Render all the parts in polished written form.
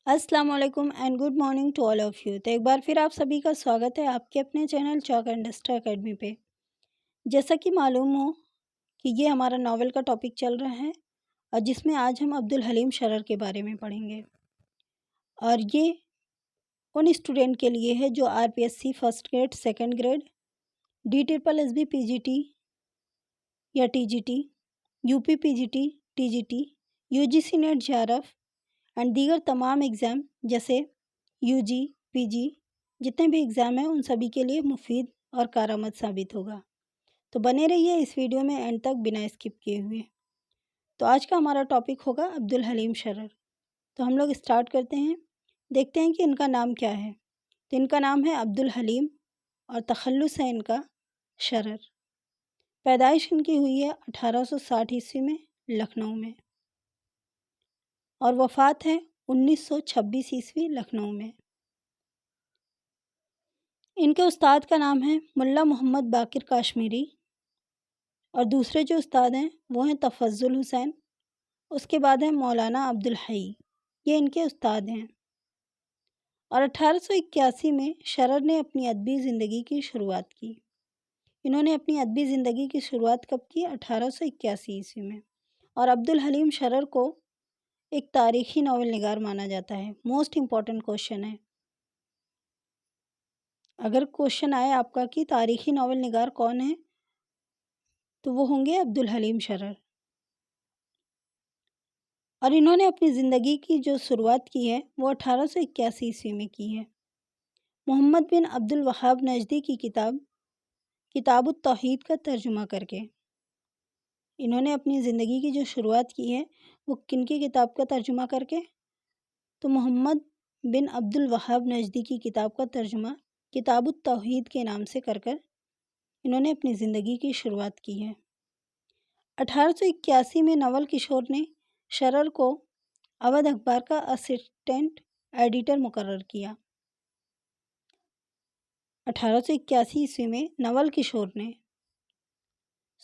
अस्सलाम वालेकुम and good morning to all of you. तो एक बार फिर आप सभी का स्वागत है आपके अपने channel chalk and duster academy पे। जैसा कि मालूम हो कि ये हमारा नावल का टॉपिक चल रहा है और जिसमें आज हम अब्दुल हलीम शरर के बारे में पढ़ेंगे। और ये उन स्टूडेंट के लिए है जो RPSC first grade, second grade, DSSB PGT या TGT, UP PGT, TGT, UGC NET JRF and दीगर तमाम एग्ज़ाम जैसे यूजी, पीजी जितने भी एग्ज़ाम हैं उन सभी के लिए मुफीद और कारआमद साबित होगा। तो बने रहिए इस वीडियो में एंड तक बिना स्किप किए हुए। तो आज का हमारा टॉपिक होगा अब्दुल हलीम शरर। तो हम लोग स्टार्ट करते हैं, देखते हैं कि इनका नाम क्या है। तो इनका नाम है अब्दुल हलीम और तखल्लुस है इनका शरर। पैदाइश इनकी हुई है 1860 ईस्वी में लखनऊ में और वफ़ात है 1926 ईस्वी लखनऊ में। इनके उस्ताद का नाम है मुल्ला मोहम्मद बाकिर काश्मीरी और दूसरे जो उस्ताद हैं वो हैं तफज़्ज़ुल हुसैन। उसके बाद है मौलाना अब्दुल हई, ये इनके उस्ताद हैं। और 1881 में शरर ने अपनी अदबी ज़िंदगी की शुरुआत की। इन्होंने अपनी अदबी ज़िंदगी की शुरुआत कब की? 1881 ईस्वी में। और अब्दुल हलीम शरर को एक तारीख़ी नावल निगार माना जाता है। मोस्ट इम्पॉर्टेंट क्वेश्चन है। अगर क्वेश्चन आए आपका कि तारीख़ी नावल निगार कौन है, तो वो होंगे अब्दुल हलीम शरर। और इन्होंने अपनी ज़िंदगी की जो शुरुआत की है वो 1881 ईस्वी में की है। मोहम्मद बिन अब्दुल वहाब नजदी की किताबुत तौहीद का तर्जुमा करके इन्होंने अपनी ज़िंदगी की जो शुरुआत की है वो किनकी किताब का तर्जुमा करके? तो मोहम्मद बिन अब्दुल वहाब नजदी की किताब का तर्जुमा किताबुत तौहीद के नाम से कर इन्होंने अपनी ज़िंदगी की शुरुआत की है। 1881 में नवल किशोर ने शरर को अवध अखबार का असिस्टेंट एडिटर मुकर्रर किया। 1881 ईस्वी में नवल किशोर ने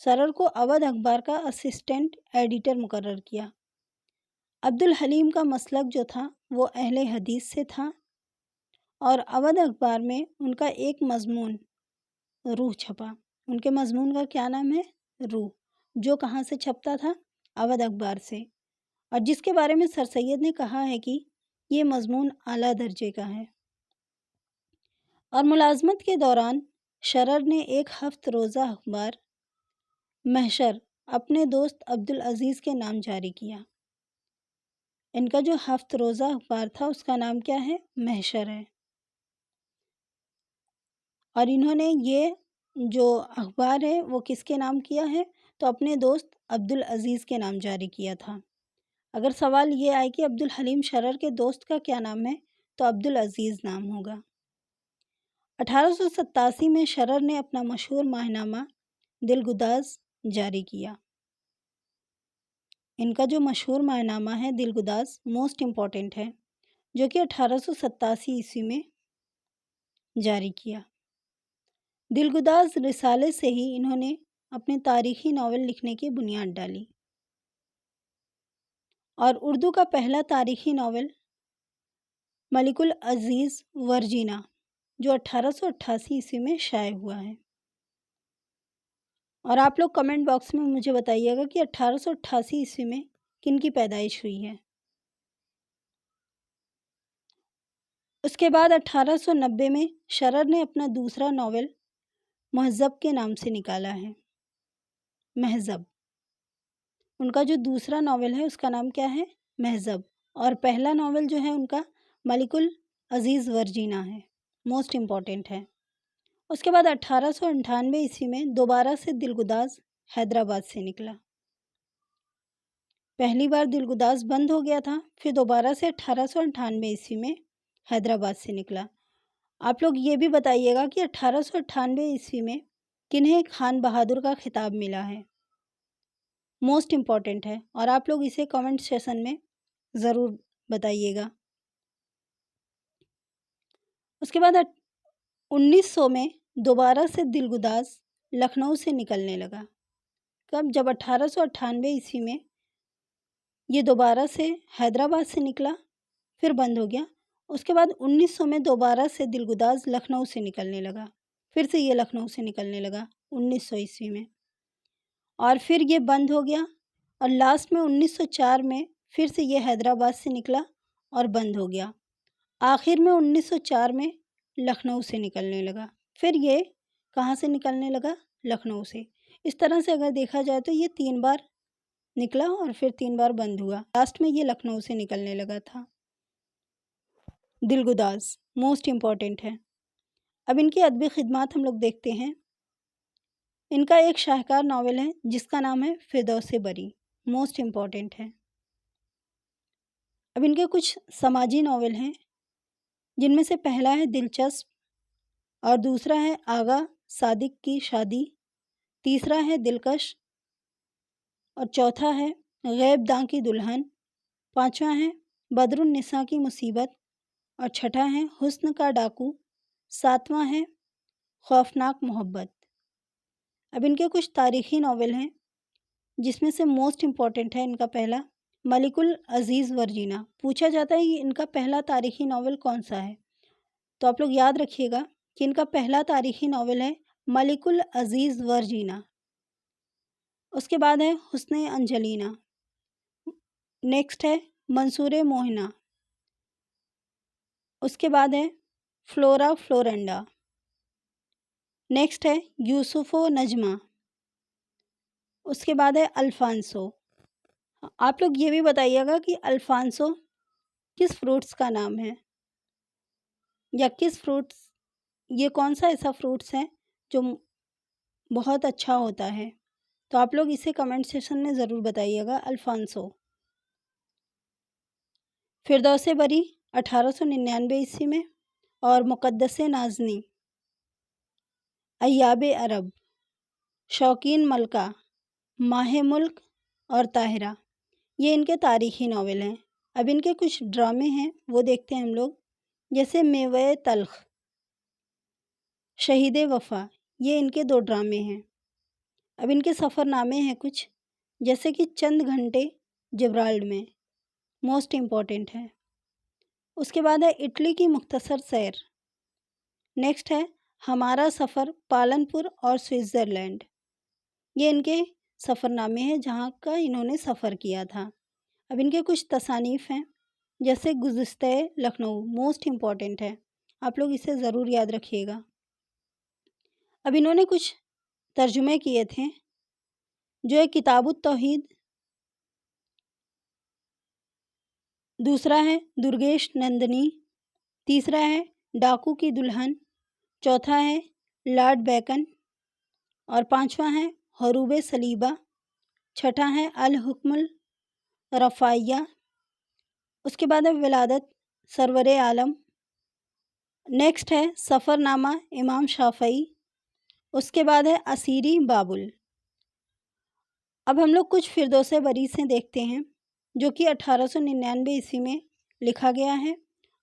शरर को अवध अखबार का असिस्टेंट एडिटर मुकर्रर किया। अब्दुल हलीम का मसलक जो था वो अहले हदीस से था और अवध अखबार में उनका एक मज़मून रूह छपा। उनके मज़मून का क्या नाम है? रूह, जो कहाँ से छपता था? अवध अखबार से। और जिसके बारे में सर सैयद ने कहा है कि ये मज़मून आला दर्जे का है। और मुलाजमत के दौरान शरर ने एक हफ्त रोज़ा अखबार महशर अपने दोस्त अब्दुल अज़ीज़ के नाम जारी किया। इनका जो हफ्त रोज़ा अखबार था उसका नाम क्या है? महशर है। और इन्होंने ये जो अखबार है वो किसके नाम किया है? तो अपने दोस्त अब्दुल अज़ीज़ के नाम जारी किया था। अगर सवाल ये आए कि अब्दुल हलीम शरर के दोस्त का क्या नाम है, तो अब्दुल अज़ीज़ नाम होगा। 1887 में शरर ने अपना मशहूर माहनामा दिलगुदाज जारी किया। इनका जो मशहूर माहनामा है दिलगुदाज मोस्ट इम्पॉर्टेंट है, जो कि 1887 ईस्वी में जारी किया। दिलगुदाज रिसाले से ही इन्होंने अपने तारीख़ी नावल लिखने की बुनियाद डाली। और उर्दू का पहला तारीख़ी नावल मलिकुल अज़ीज़ वर्जीना जो 1888 ईस्वी में शाये हुआ है। और आप लोग कमेंट बॉक्स में मुझे बताइएगा कि 1888 ईस्वी में किनकी पैदाइश हुई है। उसके बाद 1890 में शरर ने अपना दूसरा नावल महज़ब के नाम से निकाला है। महज़ब, उनका जो दूसरा नावल है उसका नाम क्या है? महज़ब। और पहला नावल जो है उनका मलिकुल अज़ीज़ वर्जीना है, मोस्ट इम्पॉर्टेंट है। उसके बाद 1898 ईस्वी में दोबारा से दिलगुदाज हैदराबाद से निकला। पहली बार दिलगुदाज बंद हो गया था, फिर दोबारा से 1898 ईस्वी में हैदराबाद से निकला। आप लोग ये भी बताइएगा कि 1898 ईस्वी में किन्हें खान बहादुर का खिताब मिला है? मोस्ट इम्पॉर्टेंट है और आप लोग इसे कमेंट सेशन में ज़रूर बताइएगा। उसके बाद 1900 में दोबारा से दिलगुदाज लखनऊ से निकलने लगा। कब? जब 1898 ईस्वी में ये दोबारा से हैदराबाद से निकला, پھر بند ہو گیا۔ اس کے بعد 1900 میں دوبارہ سے دلگداز لکھنؤ سے نکلنے لگا، پھر سے یہ لکھنؤ سے نکلنے لگا 1900 عیسوی میں، اور پھر یہ بند ہو گیا، اور لاسٹ میں 1904 میں پھر سے یہ حیدرآباد سے نکلا اور بند ہو گیا۔ آخر میں 1904 میں لکھنؤ سے نکلنے لگا، پھر یہ کہاں سے نکلنے لگا؟ لکھنؤ سے۔ اس طرح سے اگر دیکھا جائے تو یہ 3 بار نکلا اور پھر 3 بار بند ہوا، لاسٹ میں یہ لکھنؤ سے نکلنے لگا تھا۔ دلگداز موسٹ امپورٹنٹ ہے۔ اب ان کی ادبی خدمات ہم لوگ دیکھتے ہیں۔ ان کا ایک شاہکار ناول ہے جس کا نام ہے فردوس بری، موسٹ امپورٹنٹ ہے۔ اب ان کے کچھ سماجی ناول ہیں جن میں سے پہلا ہے دلچسپ، اور دوسرا ہے آغا صادق کی شادی، تیسرا ہے دلکش، اور چوتھا ہے غیب داں کی دلہن، پانچواں ہے بدر النساء کی مصیبت، اور چھٹا ہے حسن کا ڈاکو، ساتواں ہے خوفناک محبت۔ اب ان کے کچھ تاریخی ناول ہیں جس میں سے موسٹ امپورٹنٹ ہے ان کا پہلا ملک العزیز ورجینہ۔ پوچھا جاتا ہے کہ ان کا پہلا تاریخی ناول کون سا ہے، تو آپ لوگ یاد رکھیے گا کہ ان کا پہلا تاریخی ناول ہے ملک العزیز ورجینہ۔ اس کے بعد ہے حسن انجلینا، نیکسٹ ہے منصور موہنہ، اس کے بعد ہے فلورا فلورنڈا، نیکسٹ ہے یوسف و نجمہ، اس کے بعد ہے الفانسو۔ آپ لوگ یہ بھی بتائیے گا کہ الفانسو کس فروٹس کا نام ہے، یا کس فروٹس، یہ کون سا ایسا فروٹس ہے جو بہت اچھا ہوتا ہے، تو آپ لوگ اسے کمنٹ سیکشن میں ضرور بتائیے گا۔ الفانسو۔ فردوس بری 1899 عیسوی میں، اور مقدس نازنی، ایاب عرب، شوقین ملکہ، ماہ ملک، اور طاہرہ، یہ ان کے تاریخی ناول ہیں۔ اب ان کے کچھ ڈرامے ہیں وہ دیکھتے ہیں ہم لوگ، جیسے میوہ تلخ، شہید وفا، یہ ان کے 2 ڈرامے ہیں۔ اب ان کے سفر نامے ہیں کچھ، جیسے کہ چند گھنٹے جبرالڈ میں، موسٹ امپورٹنٹ ہے۔ اس کے بعد ہے اٹلی کی مختصر سیر، نیکسٹ ہے ہمارا سفر پالن پور اور سوئٹزرلینڈ، یہ ان کے سفر نامے ہیں جہاں کا انہوں نے سفر کیا تھا۔ اب ان کے کچھ تصانیف ہیں جیسے گزشتہ لکھنؤ، موسٹ امپورٹنٹ ہے، آپ لوگ اسے ضرور یاد رکھیے گا۔ اب انہوں نے کچھ ترجمے کیے تھے، جو ہے کتاب التوحید، دوسرا ہے درگیش نندنی، تیسرا ہے ڈاکو کی دلہن، چوتھا ہے لارڈ بیکن، اور پانچواں ہے حروب صلیبہ، چھٹا ہے الحکم الرفاعیہ، اس کے بعد ہے ولادت سرور عالم، نیکسٹ ہے سفر نامہ امام شافعی، اس کے بعد ہے اسیری بابل۔ اب ہم لوگ کچھ فردوس بری سے دیکھتے ہیں جو کہ 1899 عیسوی میں لکھا گیا ہے،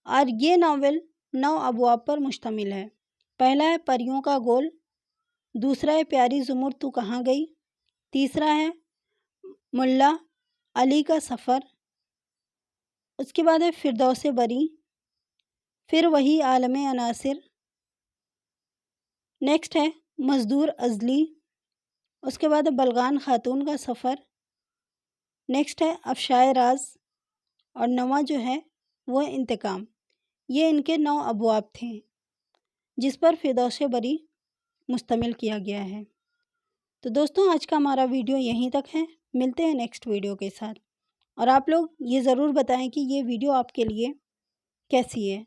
اور یہ ناول 9 ابواب پر مشتمل ہے۔ پہلا ہے پریوں کا گول، دوسرا ہے پیاری زمر تو کہاں گئی، تیسرا ہے ملا علی کا سفر، اس کے بعد ہے فردوس بری، پھر وہی عالم عناصر، نیکسٹ ہے مزدور ازلی، اس کے بعد ہے بلغان خاتون کا سفر، نیکسٹ ہے افشائے راز، اور 9واں جو ہے وہ انتقام۔ یہ ان کے 9 ابواب تھے جس پر فردوس بری مشتمل کیا گیا ہے۔ تو دوستوں آج کا ہمارا ویڈیو یہیں تک ہے، ملتے ہیں نیکسٹ ویڈیو کے ساتھ، اور آپ لوگ یہ ضرور بتائیں کہ یہ ویڈیو آپ کے لیے کیسی ہے۔